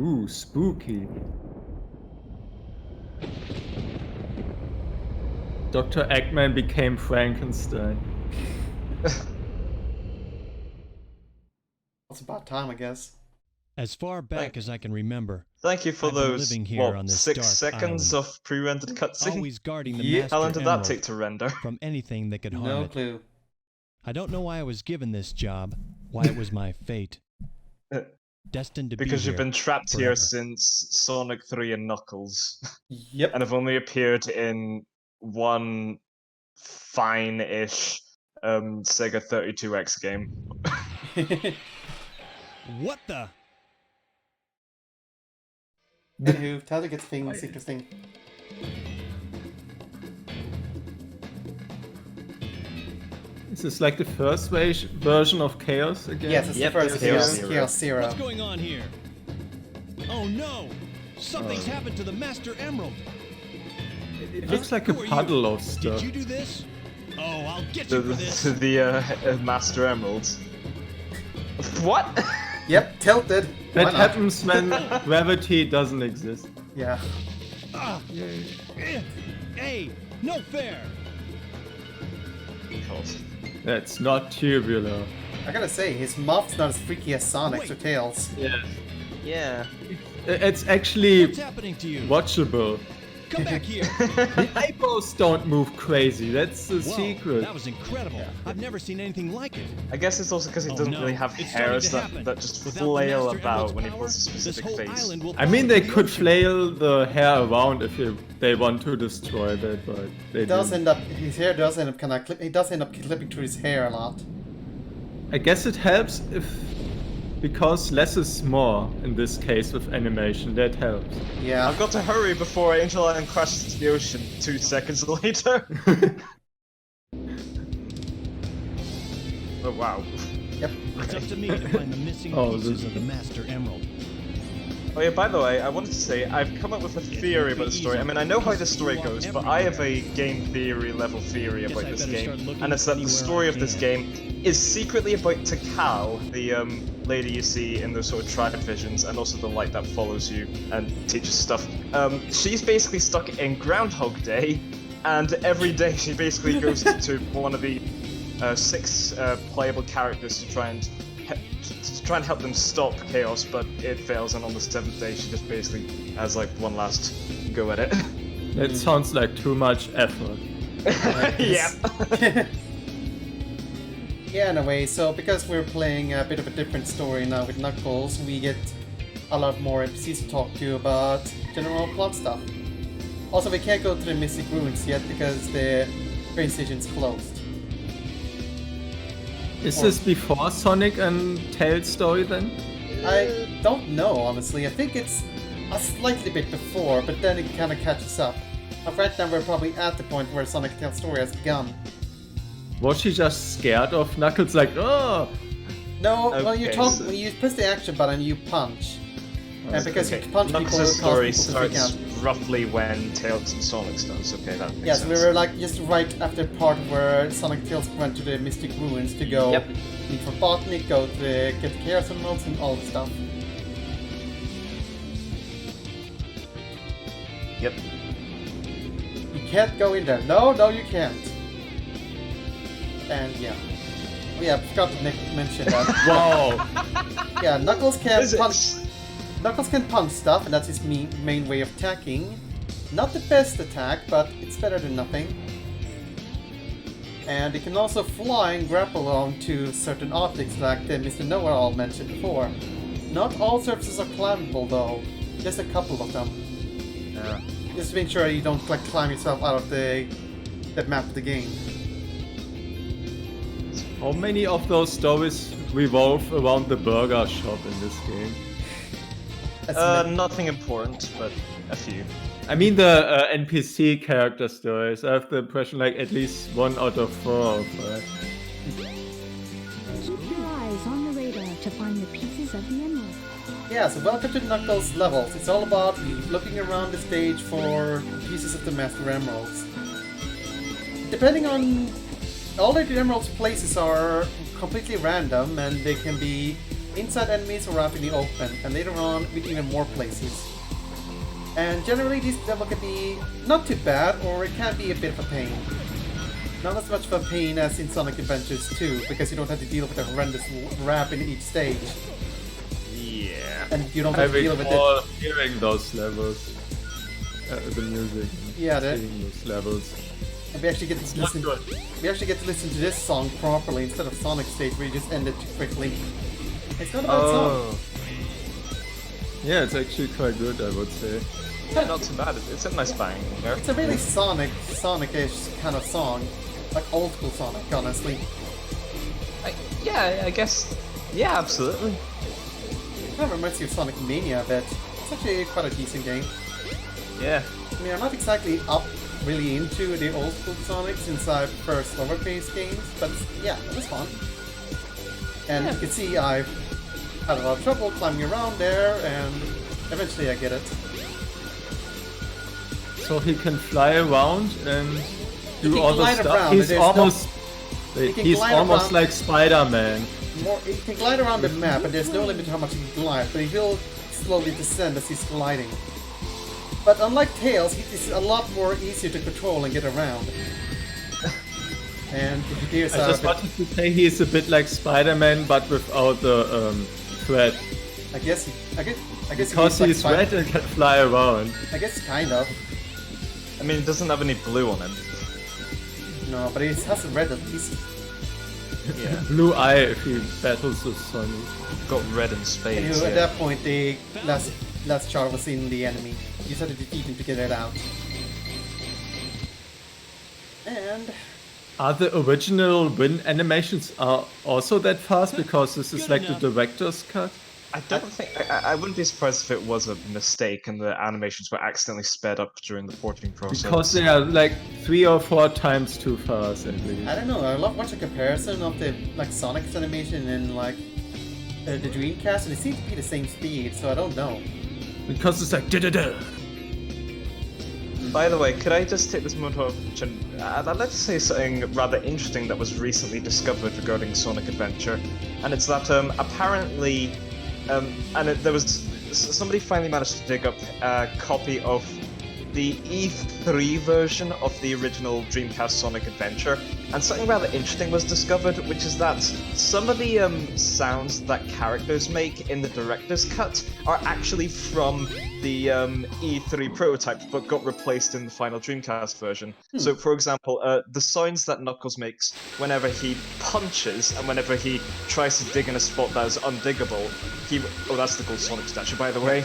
Ooh, spooky. Dr. Eggman became Frankenstein. It's about time, I guess. As far back as I can remember, Thank you for I've been those, living here on this 6 dark seconds island, of pre-rendered cutscene? always guarding the Yeah. Master How long did that Emerald take to render? from anything that could harm No it. clue. I don't know why I was given this job, why it was my fate. Destined to Because be you've here been trapped forever. here since Sonic 3 and Knuckles, Yep. and have only appeared in one fine-ish Sega 32X game. What the? Anywho, Tyler gets things interesting. Is this like the first version of Chaos again? Yes, it's Yep, the first Chaos Chaos Zero. Zero. What's going on here? Oh no! Something's happened to the Master Emerald. It looks like a Who are you? puddle of Did stuff. you do this? Oh, I'll get To you for the, this. to the Master Emeralds. What? Yep, tilted. Why That not? happens when gravity doesn't exist. Yeah. Ah. Hey, no fair. That's not tubular. I gotta say, his mouth's not as freaky as Sonic's or Tails. Yeah. Yeah. It's actually What's happening to you? watchable. Come back here. The eyeballs don't move crazy. That's the Whoa, secret. that was incredible. I've never seen anything like it. I guess it's also because he Oh, doesn't no. really have It's hairs starting to happen. that just Without the flail Master about Emerald's when he power, pulls a this specific whole face. island will I fall mean, they into the could ocean. flail the hair around if they want to destroy that, but they It does didn't. end up, his hair does end up kind of he does end up clipping through his hair a lot. I guess it helps because less is more in this case with animation. That helps. Yeah. I've got to hurry before Angel Island crashes into the ocean 2 seconds later. Oh wow. Yep. It's up to me to find the missing Oh, pieces this- of the Master Emerald. Oh yeah, by the way, I wanted to say, I've come up with a theory about the story. I mean, I know how the story goes, but I have a game theory level theory about I this better game. start looking And it's that the anywhere story I of this can. game is secretly about Takao, the lady you see in those sort of tribe visions, and also the light that follows you and teaches stuff. She's basically stuck in Groundhog Day, and every day she basically goes to one of the 6 playable characters to try and help them stop chaos, but it fails, and on the 7th day she just basically has like one last go at it. That sounds like too much effort. Yeah. Yeah, in a way. So because we're playing a bit of a different story now with Knuckles, we get a lot more NPCs to talk to about general plot stuff. Also, we can't go to the Mystic Ruins yet because the train station's closed. Is this before Sonic and Tails story then? I don't know, honestly. I think it's a slightly bit before, but then it kind of catches up. Right now, we're probably at the point where Sonic Tails story has begun. Was she just scared of Knuckles like, oh? No, well, you Okay, talk so- when you press the action button, you punch. And because Okay, you punch people, Knuckles' it causes story people to freak starts out. roughly when Tails and Sonic starts. Okay, that makes Yes, sense. we were like just right after the part where Sonic Tails went to the Mystic Ruins to go Yep. meet for Botany, go to get the Chaos Emeralds and all the stuff. Yep. You can't go in there. No, you can't. And yeah. Oh yeah, I forgot to mention that. Wow. Yeah, Knuckles can Is it- punch. Knuckles can punch stuff, and that's his main way of attacking. Not the best attack, but it's better than nothing. And he can also fly and grapple onto certain objects, like the Mr. Know-It-All mentioned before. Not all surfaces are climbable, though. Just a couple of them. Yeah. Just to make sure you don't like climb yourself out of the map of the game. How many of those stories revolve around the burger shop in this game? That's Nothing important, but a few. I mean the NPC character stories. I have the impression like at least 1 out of 4 or 5. Keep your eyes on the radar to find the pieces of the emerald. Yeah, so welcome to Knuckles levels. It's all about looking around the stage for pieces of the Master Emeralds. Depending on... All the Emeralds places are completely random, and they can be inside enemies or out in the open, and later on with even more places. And generally this level can be not too bad, or it can be a bit of a pain. Not as much of a pain as in Sonic Adventures 2, because you don't have to deal with a horrendous rap in each stage. Yeah. And you don't have to deal with it. Hearing those levels. The music. Yeah, hearing those levels. And we actually get to listen. We actually get to listen to this song properly instead of Sonic stage where you just end it too quickly. It's not a bad song. Yeah, it's actually quite good, I would say. Yeah, not too bad. It's a nice bang. Yeah. It's a really Sonic-ish kind of song, like old school Sonic, honestly. Yeah, I guess. Yeah, absolutely. It kind of reminds you of Sonic Mania a bit. It's actually quite a decent game. Yeah. I mean, I'm not exactly really into the old school Sonic since I prefer slower paced games, but yeah, it was fun. And you can see I've had a lot of trouble climbing around there, and eventually I get it. So he can fly around and do can all the glide stuff. around, He's there's almost, He can he's glide almost around. like Spider-Man. You can glide around the map, and there's no limit to how much you can glide, but he will slowly descend as he's gliding. But unlike Tails, it's a lot more easier to control and get around. And if you do I just wanted to say he's a bit like Spider-Man, but without the threat. I guess Because he's red and can fly around. I guess kind of. I mean, it doesn't have any blue on him. No, but he has a red at least. Yeah. Blue eye if he battles with Sonic. Got red in spades. Anyway, at that point, the last char was in the enemy. You just had to defeat him to get it out. And Are the original win animations are also that fast? Because this is like the director's cut? I don't think I wouldn't be surprised if it was a mistake and the animations were accidentally sped up during the porting process. Because they are like 3 or 4 times too fast at least. I don't know. I love watching a comparison of the Sonic's animation and like the Dreamcast, and they seem to be the same speed. So I don't know. Because it's like da-da-da. By the way, could I just take this moment of opportunity? I'd like to say something rather interesting that was recently discovered regarding Sonic Adventure, and it's that apparently, there was somebody finally managed to dig up a copy of the E3 version of the original Dreamcast Sonic Adventure, and something rather interesting was discovered, which is that some of the sounds that characters make in the director's cut are actually from the E3 prototype, but got replaced in the final Dreamcast version. So, for example, the sounds that Knuckles makes whenever he punches and whenever he tries to dig in a spot that is undiggable, oh, that's the gold Sonic statue, by the way.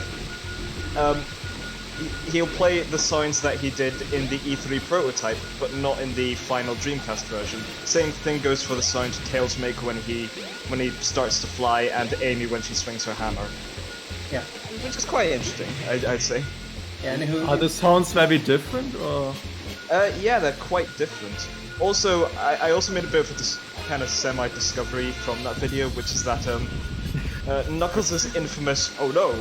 He'll play the sounds that he did in the E3 prototype, but not in the final Dreamcast version. Same thing goes for the sound Tails make when he starts to fly, and Amy when she swings her hammer. Yeah. Which is quite interesting, I'd say. Yeah, and Are the sounds very different, or? Yeah, they're quite different. Also, I also made a bit of a kind of semi-discovery from that video, which is that Knuckles' infamous "oh no"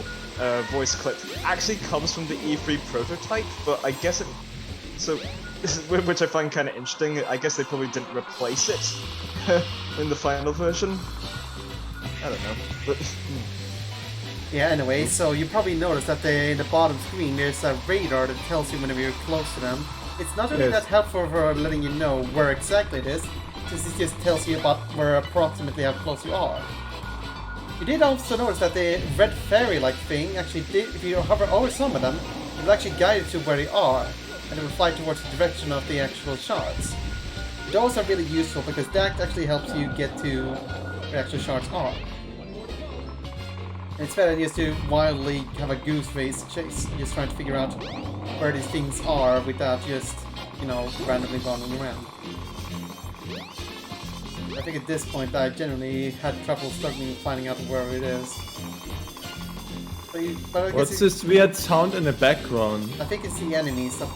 voice clip actually comes from the E3 prototype, but I guess it... So, which I find kind of interesting. I guess they probably didn't replace it in the final version. I don't know, but... yeah, anyway, so you probably noticed that in the bottom screen there's a radar that tells you whenever you're close to them. It's not really that helpful for letting you know where exactly it is, since it just tells you about where approximately how close you are. You did also notice that the red fairy-like thing actually did, if you hover over some of them, it will actually guide you to where they are, and it will fly towards the direction of the actual shards. Those are really useful because that actually helps you get to where the actual shards are. And it's better than just to wildly have a goose race chase, just trying to figure out where these things are without just, randomly wandering around. I think at this point I generally had trouble struggling finding out where it is. But I guess What's this weird sound in the background? I think it's the enemies. I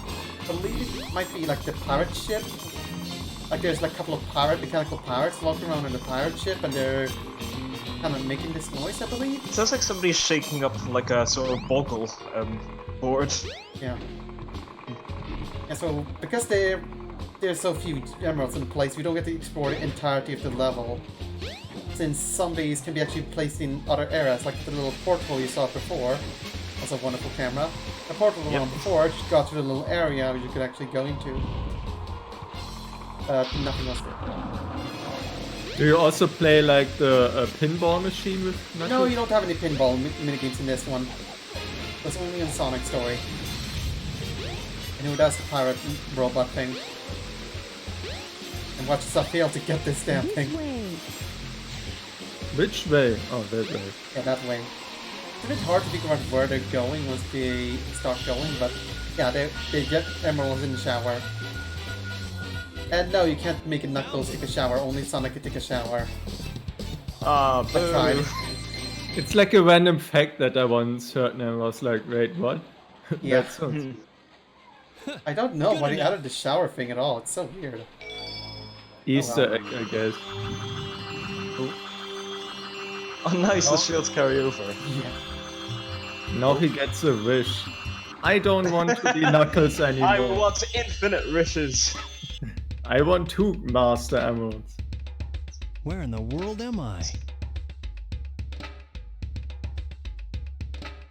believe it might be like the pirate ship. Like there's like a couple of mechanical pirates walking around in the pirate ship, and they're kind of making this noise, I believe. It sounds like somebody's shaking up like a sort of boggle board. Yeah. And so because there's so few emeralds in place, we don't get to explore the entirety of the level. since zombies can be actually placed in other areas, like the little portal you saw before. That's a wonderful camera. The portal one before just got to the little area you could actually go into. But nothing else there. Do you also play like the pinball machine with Knuckles? No, you don't have any pinball minigames in this one. That's only in Sonic Story. And who does the pirate robot thing? And watch us fail to get this damn This thing. way. Which way? Oh, that way. Yeah, that way. It's a bit hard to figure out where they're going once they start going, but yeah, they get emeralds in the shower. And no, you can't make a Knuckles take a shower, only Sonic can take a shower. Ah, I tried. boo. It's like a random fact that I once heard and I was like, wait, what? Yeah. That sounds... I don't know why they added the shower thing at all, it's so weird. Easter egg, I guess. Oh, nice, the shields carry over. Yeah. Now he gets a wish. I don't want to be Knuckles anymore. I want infinite riches. I want 2 Master Emeralds. Where in the world am I?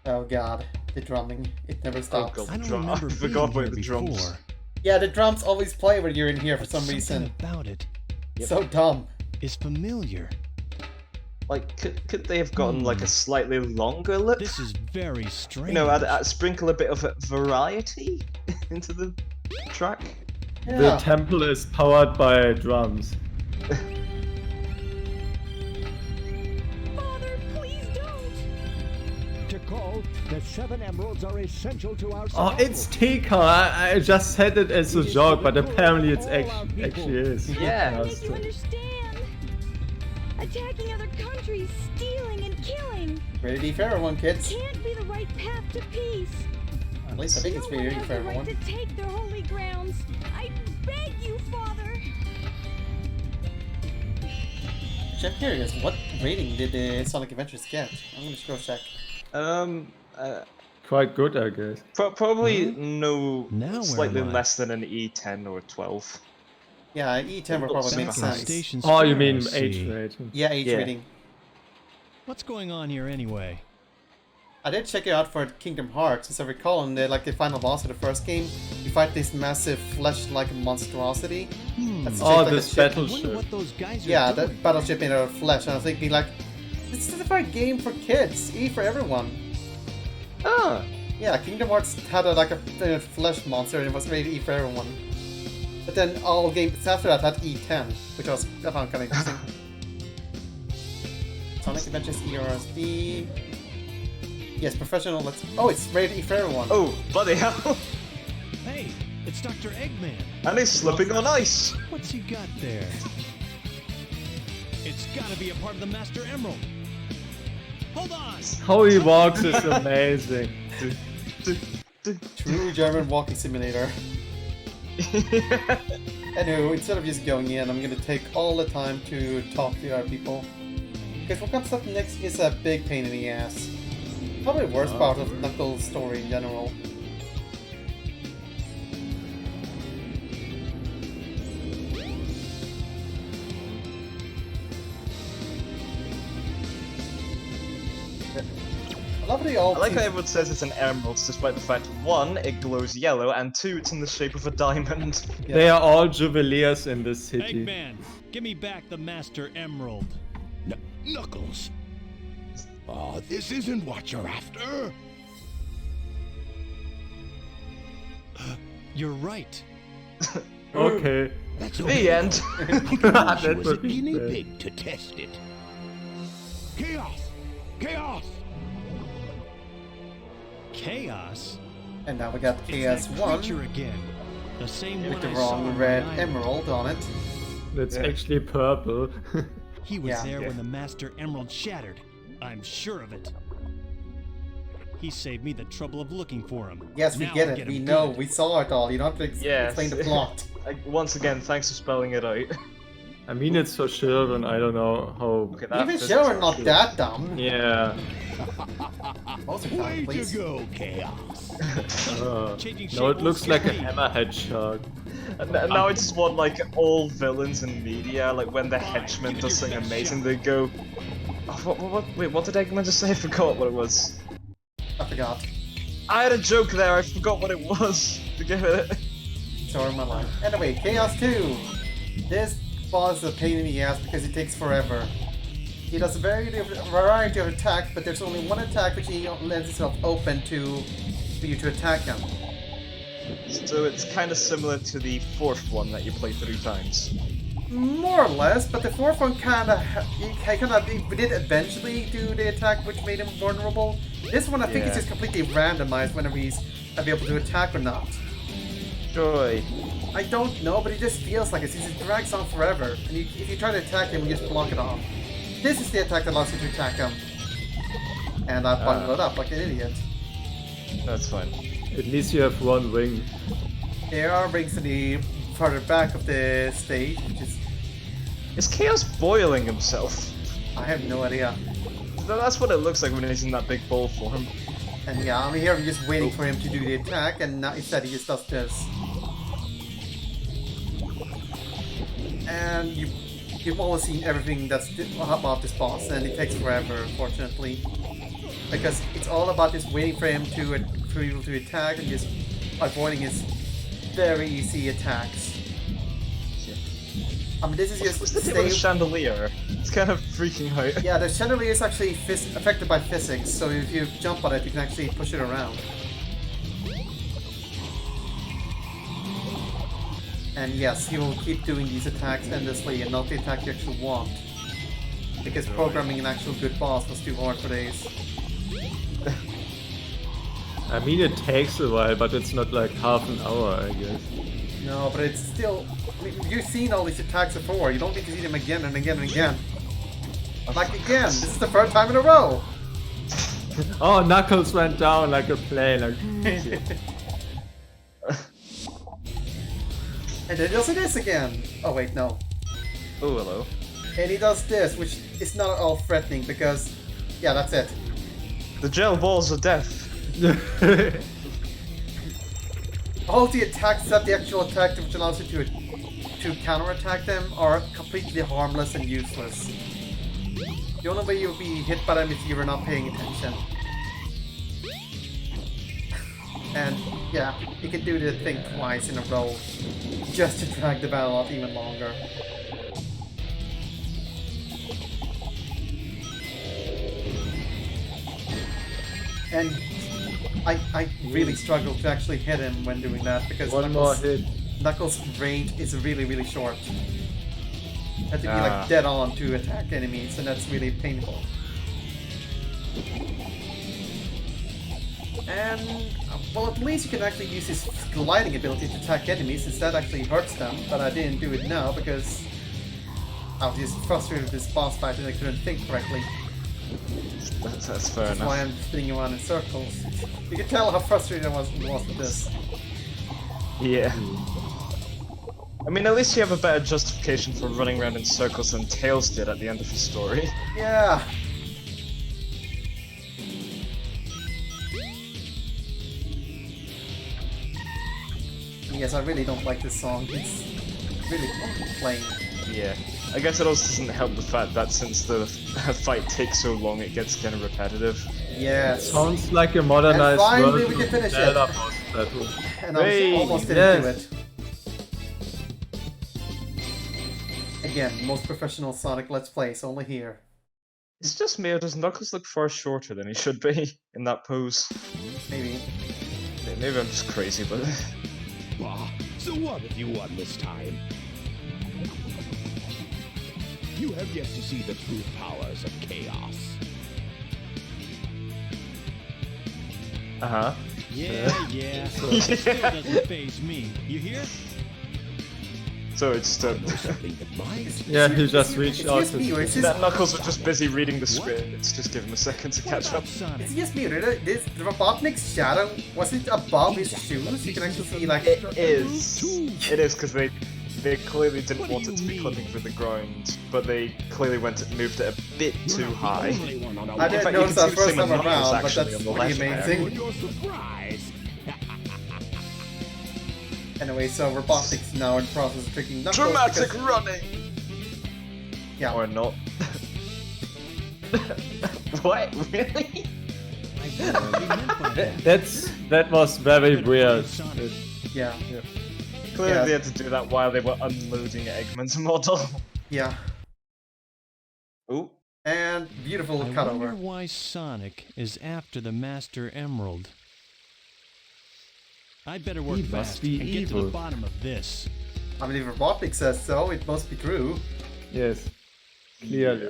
Oh god, the drumming, it never stops. God. I don't Drum- remember I being forgot here about the drums. before. Yeah, the drums always play when you're in here for some Something reason. about it So dumb. is familiar. Like, could they have gotten like a slightly longer lip? This is very strange. You know, sprinkle a bit of variety into the track. The Yeah. temple is powered by drums. Father, please don't. To call, the 7 emeralds are essential to our Oh, it's Tika! I just said it as a joke, but apparently it's actually is. Yeah. Make you understand. Attacking other countries, stealing and killing Ready for everyone, kids. can't be the right path to peace. At least I think it's No one ready has for the everyone. right to take their holy grounds. I beg you, Father. I'm curious, what rating did the Sonic Adventures get? I'm gonna go check. Quite good, I guess. Probably no, Now where slightly am I? less than an E10 or 12. Yeah, E10 would probably Back make in sense. Station Oh, you Square, mean I see. age rating. Yeah, age Yeah. rating. What's going on here anyway? I did check it out for Kingdom Hearts. As I recall, in the final boss of the first game, you fight this massive flesh-like monstrosity. That's shaped Oh, like a this ship. I battle wonder ship. what those guys are Yeah, doing. that battleship made out of flesh. And I was thinking, like, this is a game for kids, E for everyone. Ah, Yeah, Kingdom Hearts had a flesh monster and it was rated E for everyone. But then all games after that had E10, which I found kind of interesting. Sonic Adventures ERSD. Yes, professional. It's rated E for everyone. oh, bloody hell! Hey, it's Dr. Eggman. And he's slipping on ice. What's he got there? It's gotta be a part of the Master Emerald. Hold on! How he walks is amazing. True German walking simulator. Anyway, instead of just going in, I'm gonna take all the time to talk to our people. Because what comes up next is a big pain in the ass. Probably the worst part of Knuckles' story in general. I love they all I like seem- how everyone says it's an emerald, despite the fact 1, it glows yellow, and 2, it's in the shape of a diamond. They are all juweliers in this city. Eggman, give me back the Master Emerald. Knuckles. Oh, this isn't what you're after. You're right. Okay. That's The end. That That was a would be guinea fair. pig to test it. Chaos! Chaos! Chaos? And now we got It's that KS1 creature again. The same with one the I saw wrong on red my island. emerald on it. That's Yeah. actually purple. He was Yeah. there Yeah. when the Master Emerald shattered. I'm sure of it. He saved me the trouble of looking for him. Yes, we Now get I'll it. him We know. good. We saw it all. You don't have to Yes. explain the plot. Once again, thanks for spelling it out. I mean, it's for children. I don't know how. Okay, that Even physics sure, is not true. that dumb. Yeah. Most of the Way time, please. to go, Chaos. Uh, Changing no, shape it looks won't like a scare me. hammerhead shark. Now I just want like all villains in media, like when the henchman does something amazing, they go, oh, wait, what did Eggman just say? I forgot what it was. I forgot. I had a joke there, I forgot what it was. Forgive it. Sorry, my life. Anyway, Chaos 2! This boss is a pain in the ass because it takes forever. He does a variety of attacks, but there's only one attack which he lends itself open to for you to attack him. So it's kind of similar to the fourth one that you play 3 times. More or less, but the fourth one we did eventually do the attack which made him vulnerable. This one I think is just completely randomized whenever he's able to attack or not. Joy. I don't know, but it just feels like it since it drags on forever. And if you try to attack him, you just block it off. This is the attack that allows you to attack him. And I bundled it up like an idiot. That's fine. At least you have one wing. There are rings in the further back of the stage, which is... Is Chaos boiling himself? I have no idea. That's what it looks like when he's in that big ball form. And yeah, I'm here just waiting for him to do the attack, and now instead he just does this. And you've always seen everything that's about this boss, and it takes forever, unfortunately. Because it's all about just waiting for him for you to attack and just avoiding his very easy attacks. I mean, this is just What's the deal with the chandelier? It's kind of freaking out. Yeah, the chandelier is actually affected by physics, so if you jump on it, you can actually push it around. And yes, he will keep doing these attacks endlessly and not the attack you actually want. Because programming an actual good boss was too hard for days. I mean, it takes a while, but it's not like half an hour, I guess. No, but it's still... I mean, you've seen all these attacks before, you don't need to see them again and again and again. Like again, this is the third time in a row! Oh, Knuckles went down like a plane, like... And then he does this again! Oh wait, no. Oh, hello. And he does this, which is not at all threatening because... Yeah, that's it. The gel balls of death. All the attacks except the actual attack which allows you to counterattack them are completely harmless and useless. The only way you'll be hit by them is if you're not paying attention. And yeah, you can do the thing twice in a row just to drag the battle out even longer. And I really struggle to actually hit him when doing that because Knuckles' range is really, really short. You have to be like dead on to attack enemies, and that's really painful. And well, at least you can actually use his gliding ability to attack enemies, since that actually hurts them. But I didn't do it now because I was just frustrated with this boss fight and I couldn't think correctly. That's fair enough. That's why I'm spinning around in circles. You can tell how frustrated I was with this. Yeah. I mean, at least you have a better justification for running around in circles than Tails did at the end of his story. Yeah. Yes, I really don't like this song. It's really plain. Yeah. I guess it also doesn't help the fact that since the fight takes so long, it gets kind of repetitive. Yes. Sounds like a modernized and finally version we can finish of it. Zelda boss battle. And I almost didn't do it. Again, most professional Sonic Let's Plays, only here. It's just me, or does Knuckles look far shorter than he should be in that pose? Maybe. Maybe I'm just crazy, but... So what have you won this time? You have yet to see the true powers of chaos. Uh-huh. Yeah. It still doesn't faze me. You hear? So it's Something that might. Yeah, he just reached out It's just me, or it's to... just, that Knuckles was just busy reading the script. Just give him a second to What catch about up. Sonic? it's just me. This the Robotnik's shadow, was it above his shoes? You can actually see like... It is. It is, because they clearly didn't What want do it you to be mean? clipping through the ground, but they clearly moved it a bit too high. I In didn't fact, you notice can that see the first same time with Knuckles, around, but actually, that's on the pretty left there. amazing. For your surprise. Anyway, so Robotics now in the process of tricking Knuckles. Dramatic because- running! Yeah. Or not. What? Really? I wonder what he meant by that. That was very Better weird. find Sonic. Yeah. Clearly Yeah. they had to do that while they were unloading Eggman's model. Yeah. Ooh. And beautiful I cutover. wonder why Sonic is after the Master Emerald. I'd better work He must fast be and get to evil. the bottom of this. I mean, if Robotics says so, it must be true. Yes. Clearly.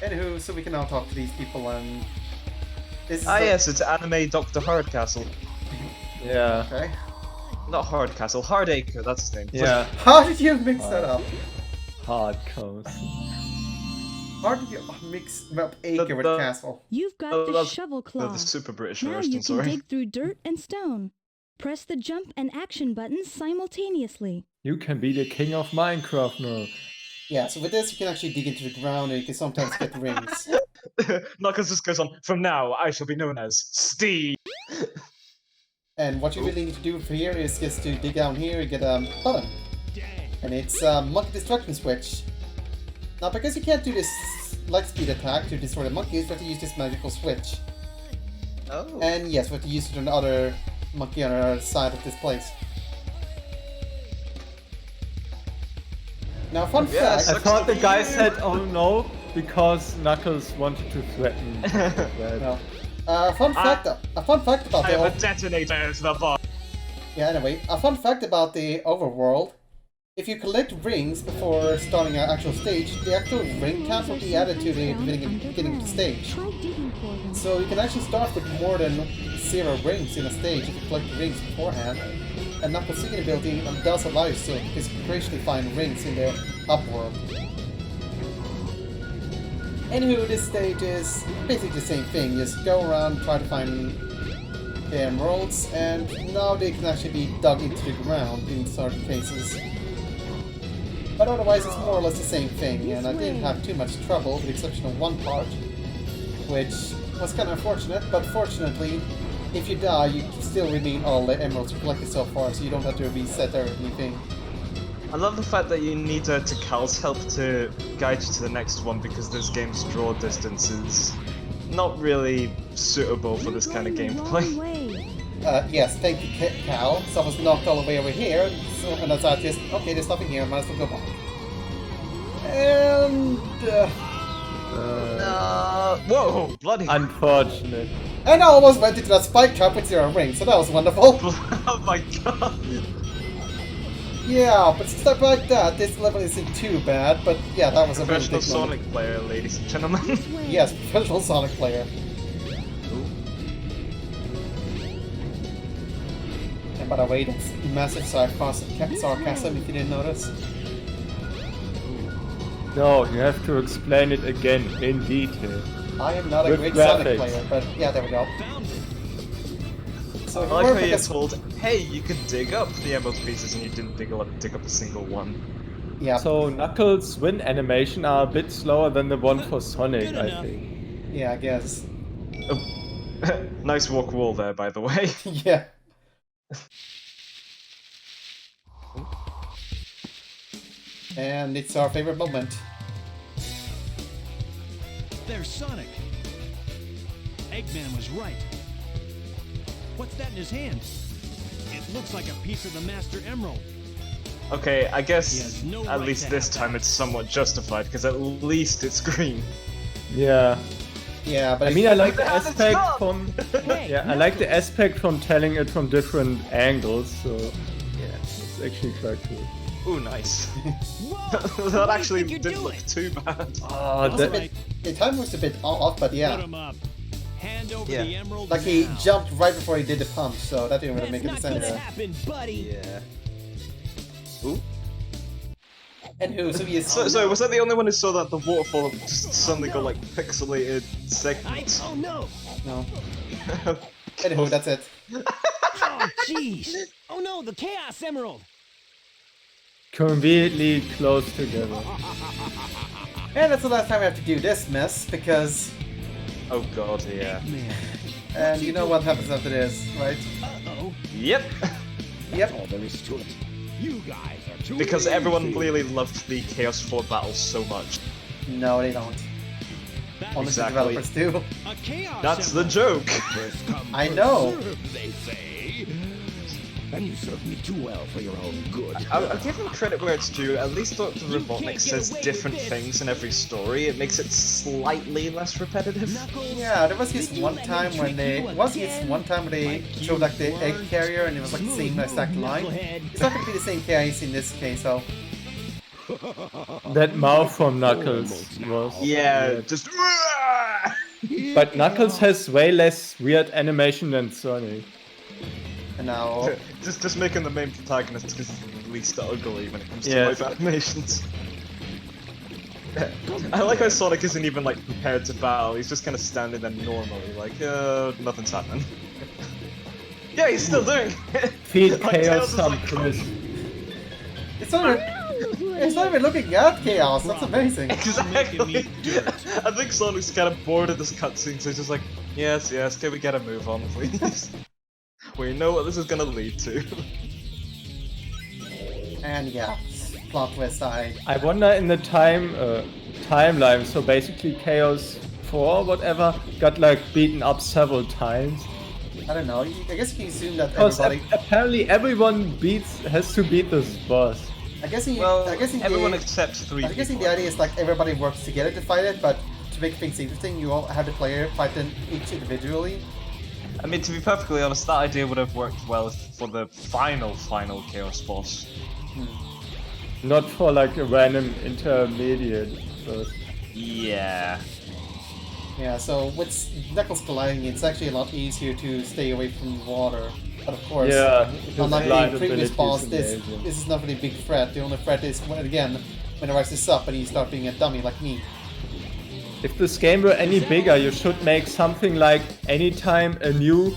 Anywho, so we can now talk to these people and... This is Ah the- yes, it's anime Dr. Hardcastle. Yeah. Okay. Not Hardcastle, Hardacre, that's his name. Yeah. How did you mix that up? Hard coast. How did you mix up Acre with The- Castle? You've got Oh, the that's- shovel No, claw. the super British Now version, you can sorry. dig through dirt and stone. Press the jump and action buttons simultaneously. You can be the king of Minecraft now. Yeah, so with this you can actually dig into the ground and you can sometimes get rings. Knuckles just goes on, from now I shall be known as Steve. And what you really need to do for here is just to dig down here and get a button. And it's a monkey destruction switch. Now because you can't do this light speed attack to destroy the monkeys, you have to use this magical switch. Oh. And yes, we have to use it on the other monkey on the other side of this place. Now fun Yeah, fact... I thought the guy said, "Oh no," because Knuckles wanted to threaten. that. No. A fun fact about I the... have a detonator to the bomb. Yeah, anyway, a fun fact about the overworld. If you collect rings before starting an actual stage, the actual ring count will be added to the beginning of the stage. Try digging for them. So you can actually start with more than 0 rings in a stage if you collect the rings beforehand. And Knuckles' second ability does allow you to occasionally find rings in the upworld. Anywho, this stage is basically the same thing. Just go around, try to find the emeralds, and now they can actually be dug into the ground in certain cases. But otherwise it's more or less the same thing, and I didn't have too much trouble with the exception of one part, which was kind of unfortunate, but fortunately, if you die, you still remain all the emeralds you collected so far, so you don't have to reset everything. I love the fact that you need to Cal's help to guide you to the next one because this game's draw distance is not really suitable for this kind of You're going the gameplay. wrong way. Yes, thank you, Cal. So I was knocked all the way over here, so, and I thought just, okay, there's nothing here, I might as well go back. And... Whoa, bloody. Unfortunate. and I almost went into that spike trap with 0 rings, so that was wonderful. Oh my god. Yeah, but stuff like that, this level isn't too bad, but yeah, that was a really Professional big moment. Sonic player, ladies and gentlemen. This way. Yes, professional Sonic player. And by the way, that's massive sarcasm if you didn't notice. No, you have to explain it again in detail. I am not a With great Sonic graphics. player, but yeah, there we go. Found it. So I if you like were how you're because- told, hey, you can dig up the emerald pieces and you didn't dig up a single one. Yeah, So Knuckles' win animation are a bit slower than the one for Sonic, Good I enough. think. yeah, I guess. Nice walk wall there, by the way. Yeah. And it's our favorite moment. There's Sonic. Eggman was right. What's that in his hand? It looks like a piece of the Master Emerald. Okay, I He guess has no at right least to this have time that. it's somewhat justified, because at least it's green. Yeah. Yeah, but I mean, I like the the hell it's aspect gone? from... Yeah, I like the aspect from telling it from different angles, so... Yeah, it's actually quite cool. Ooh, nice. Whoa! That What do you actually think you're didn't doing? look too bad. Oh, All that... right, the time was a bit off, but put yeah. him up. Hand over Yeah. the emerald Like he now. jumped right before he did the punch, so that didn't really That's make any not sense. gonna happen, buddy. Yeah. Ooh. Anywho, so he is... So was that the only one who saw that the waterfall just suddenly got like pixelated segments? Oh no! No. Anywho, that's it. Oh jeez! Oh no, the Chaos Emerald! conveniently close together. And that's the last time we have to do this mess, because... Oh god, yeah. Man. And you know what happens after this, right? Uh-oh. Yep. Yep. all there is to it. You guys are too Because everyone easy. really loved the Chaos 4 battles so much. No, they don't. That Only is the Exactly. developers do. a chaos That's the symbol. joke. First come, I first know. serve, they say. And you serve me too well for your own good. I'll give him credit where it's due. At least Dr. You Robotnik can't get says away with different this. things in every story. It makes it slightly less repetitive. Knuckles, Yeah, there was this did you one let time him when trick they you was this again? one time when they Like showed like the you egg weren't? carrier and it was like the Smooth same exact move, line. knucklehead. It's not gonna be the same case in this case, so That mouth from Knuckles was. Yeah, weird. just. But Knuckles has way less weird animation than Sonic. and now just making the main protagonist because he's the least ugly when it comes to Yes. live animations. I like how Sonic isn't even like prepared to battle. He's just kind of standing there normally, like nothing's happening. Yeah, he's still doing it. Feed Like, Chaos Tails is some like, twist. it's not even, it's not even looking at chaos. That's amazing. Exactly. Making me dirt. I think Sonic's kind of bored of this cutscene, so he's just like, yes, can we get a move on, please? We know what this is gonna lead to. And yeah, plot twist side. I wonder in the timeline, so basically Chaos 4 whatever got like beaten up several times. I don't know. I guess you can assume that Because everybody. apparently everyone has to beat this boss. I guess in, Well, I guess in everyone the, except 3 I guess in people. the idea is like everybody works together to fight it, but to make things interesting, you all have the player fight them each individually. I mean, to be perfectly honest, that idea would have worked well for the final Chaos boss. Not for like a random intermediate boss. Yeah. Yeah, so with Knuckles colliding, it's actually a lot easier to stay away from the water. But of course, Yeah, his unlike blind the previous ability boss, is this amazing. is not really a big threat. The only threat is when it rises up and you start being a dummy like me. If this game were any bigger, you should make something like anytime a new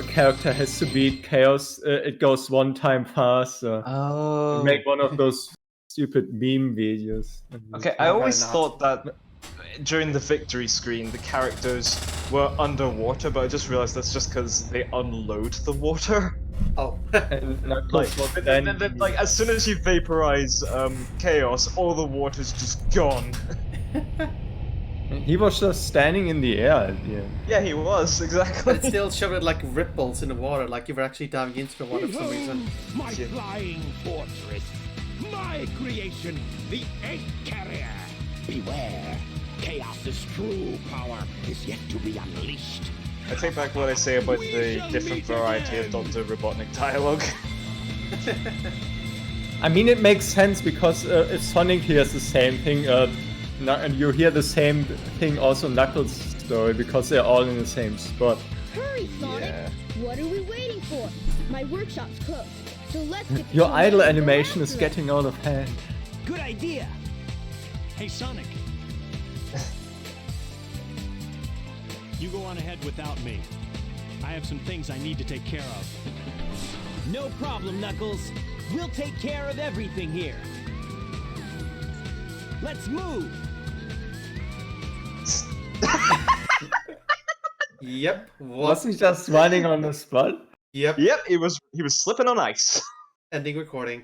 character has to beat Chaos, it goes one time faster. Oh. Make one of those stupid meme videos. Okay, I I'd always rather thought that during the victory screen, the characters were underwater, but I just realized that's just because they unload the water. Oh. And Knuckles was then Like, as soon as you vaporize Chaos, all the water's just gone. he was just standing in the air at the end. Yeah, he was, exactly. But it still showed it like ripples in the water, like you were actually diving into the water for some reason. My flying fortress. My creation, the egg carrier. Beware. Chaos's true power is yet to be unleashed. I take back what I say about the different variety of Dr. Robotnik dialogue. I mean, it makes sense because if Sonic hears the same thing, and you hear the same thing also in Knuckles' story because they're all in the same spot. Hurry, Sonic! Yeah. What are we waiting for? My workshop's closed, so let's get Your to idle and go animation is after it. getting out of hand. Good idea. Hey, Sonic. You go on ahead without me. I have some things I need to take care of. No problem, Knuckles. We'll take care of everything here. Let's move. Yep. Was he just running on the spot? Yep. Yep, he was slipping on ice. Ending recording.